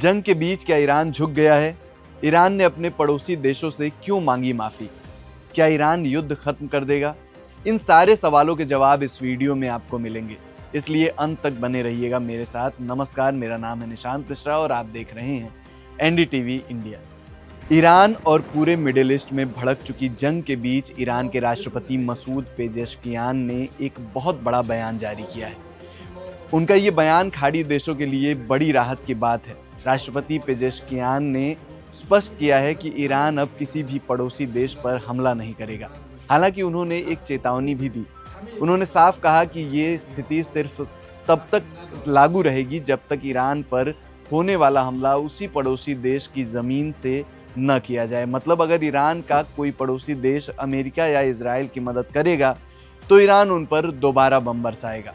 जंग के बीच क्या ईरान झुक गया है? ईरान ने अपने पड़ोसी देशों से क्यों मांगी माफी? क्या ईरान युद्ध खत्म कर देगा? इन सारे सवालों के जवाब इस वीडियो में आपको मिलेंगे, इसलिए अंत तक बने रहिएगा मेरे साथ। नमस्कार, मेरा नाम है निशांत मिश्रा और आप देख रहे हैं एनडीटीवी इंडिया। ईरान और पूरे मिडिल ईस्ट में भड़क चुकी जंग के बीच ईरान के राष्ट्रपति मसूद पेजेश्कियान ने एक बहुत बड़ा बयान जारी किया है। उनका ये बयान खाड़ी देशों के लिए बड़ी राहत की बात है। राष्ट्रपति पेजेश्कियान ने स्पष्ट किया है कि ईरान अब किसी भी पड़ोसी देश पर हमला नहीं करेगा। हालांकि उन्होंने एक चेतावनी भी दी। उन्होंने साफ कहा कि ये स्थिति सिर्फ तब तक लागू रहेगी जब तक ईरान पर होने वाला हमला उसी पड़ोसी देश की ज़मीन से न किया जाए। मतलब अगर ईरान का कोई पड़ोसी देश अमेरिका या इजराइल की मदद करेगा तो ईरान उन पर दोबारा बम बरसाएगा।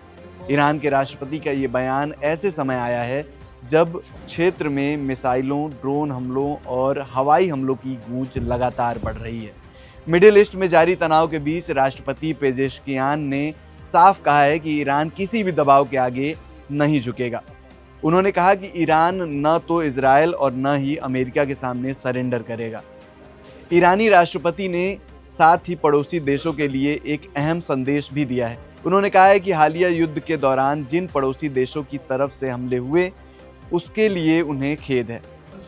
ईरान के राष्ट्रपति का ये बयान ऐसे समय आया है जब क्षेत्र में मिसाइलों, ड्रोन हमलों और हवाई हमलों की गूंज लगातार बढ़ रही है। मिडिल ईस्ट में जारी तनाव के बीच राष्ट्रपति पेजेश्कियान ने साफ कहा है कि ईरान किसी भी दबाव के आगे नहीं झुकेगा। उन्होंने कहा कि ईरान न तो इजराइल और न ही अमेरिका के सामने सरेंडर करेगा। ईरानी राष्ट्रपति ने साथ ही पड़ोसी देशों के लिए एक अहम संदेश भी दिया है। उन्होंने कहा है कि हालिया युद्ध के दौरान जिन पड़ोसी देशों की तरफ से हमले हुए उसके लिए उन्हें खेद है।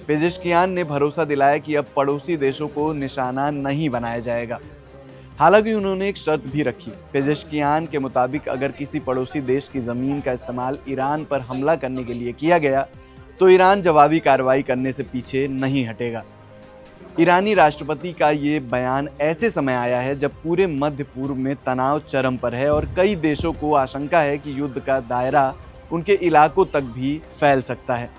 पेजेश्कियान ने भरोसा दिलाया कि अब पड़ोसी देशों को निशाना नहीं बनाया जाएगा। हालांकि उन्होंने एक शर्त भी रखी। पेजेश्कियान के मुताबिक अगर किसी पड़ोसी देश की ज़मीन का इस्तेमाल ईरान पर हमला करने के लिए किया गया तो ईरान जवाबी कार्रवाई करने से पीछे नहीं हटेगा। ईरानी राष्ट्रपति का ये बयान ऐसे समय आया है जब पूरे मध्य पूर्व में तनाव चरम पर है और कई देशों को आशंका है कि युद्ध का दायरा उनके इलाकों तक भी फैल सकता है।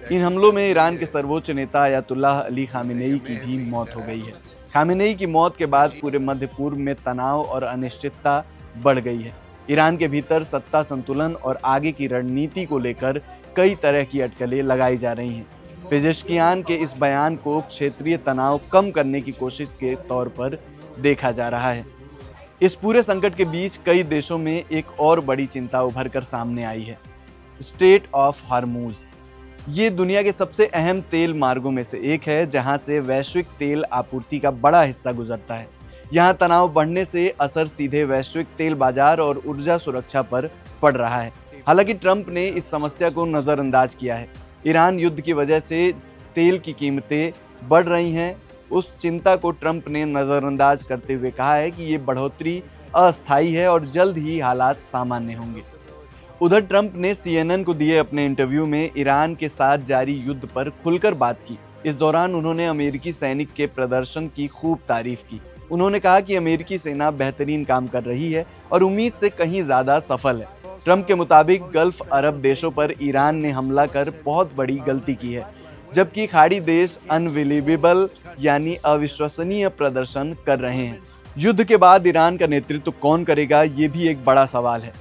इन हमलों में ईरान के सर्वोच्च नेता अयतुल्लाह अली खामेनेई की भी मौत हो गई है। खामेनेई की मौत के बाद पूरे मध्य पूर्व में तनाव और अनिश्चितता बढ़ गई है। ईरान के भीतर सत्ता संतुलन और आगे की रणनीति को लेकर कई तरह की अटकलें लगाई जा रही हैं। पेजेश्कियान के इस बयान को क्षेत्रीय तनाव कम करने की कोशिश के तौर पर देखा जा रहा है। इस पूरे संकट के बीच कई देशों में एक और बड़ी चिंता उभर कर सामने आई है, स्ट्रेट ऑफ हॉर्मुज। ये दुनिया के सबसे अहम तेल मार्गों में से एक है जहां से वैश्विक तेल आपूर्ति का बड़ा हिस्सा गुजरता है। यहां तनाव बढ़ने से असर सीधे वैश्विक तेल बाजार और ऊर्जा सुरक्षा पर पड़ रहा है। हालांकि ट्रंप ने इस समस्या को नज़रअंदाज किया है। ईरान युद्ध की वजह से तेल की कीमतें बढ़ रही हैं। उस चिंता को ट्रंप ने नज़रअंदाज करते हुए कहा है कि ये बढ़ोतरी अस्थायी है और जल्द ही हालात सामान्य होंगे। उधर ट्रंप ने CNN को दिए अपने इंटरव्यू में ईरान के साथ जारी युद्ध पर खुलकर बात की। इस दौरान उन्होंने अमेरिकी सैनिक के प्रदर्शन की खूब तारीफ की। उन्होंने कहा कि अमेरिकी सेना बेहतरीन काम कर रही है और उम्मीद से कहीं ज़्यादा सफल है। ट्रंप के मुताबिक गल्फ अरब देशों पर ईरान ने हमला कर बहुत बड़ी गलती की है, जबकि खाड़ी देश अनबिलीवेबल यानी अविश्वसनीय प्रदर्शन कर रहे हैं। युद्ध के बाद ईरान का नेतृत्व कौन करेगा, ये भी एक बड़ा सवाल है।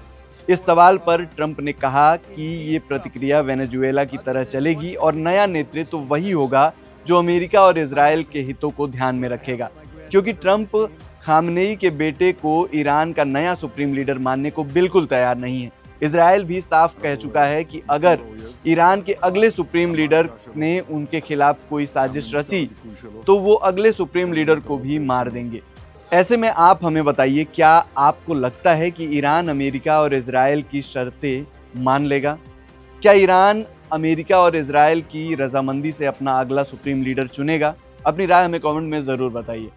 इस सवाल पर ट्रंप ने कहा कि ये प्रतिक्रिया वेनेजुएला की तरह चलेगी और नया नेतृत्व वही होगा जो अमेरिका और इजराइल के हितों को ध्यान में रखेगा, क्योंकि ट्रंप खामनेई के बेटे को ईरान का नया सुप्रीम लीडर मानने को बिल्कुल तैयार नहीं है। इजराइल भी साफ कह चुका है कि अगर ईरान के अगले सुप्रीम लीडर ने उनके खिलाफ कोई साजिश रची तो वो अगले सुप्रीम लीडर को भी मार देंगे। ऐसे में आप हमें बताइए, क्या आपको लगता है कि ईरान अमेरिका और इजराइल की शर्तें मान लेगा? क्या ईरान अमेरिका और इजराइल की रजामंदी से अपना अगला सुप्रीम लीडर चुनेगा? अपनी राय हमें कमेंट में ज़रूर बताइए।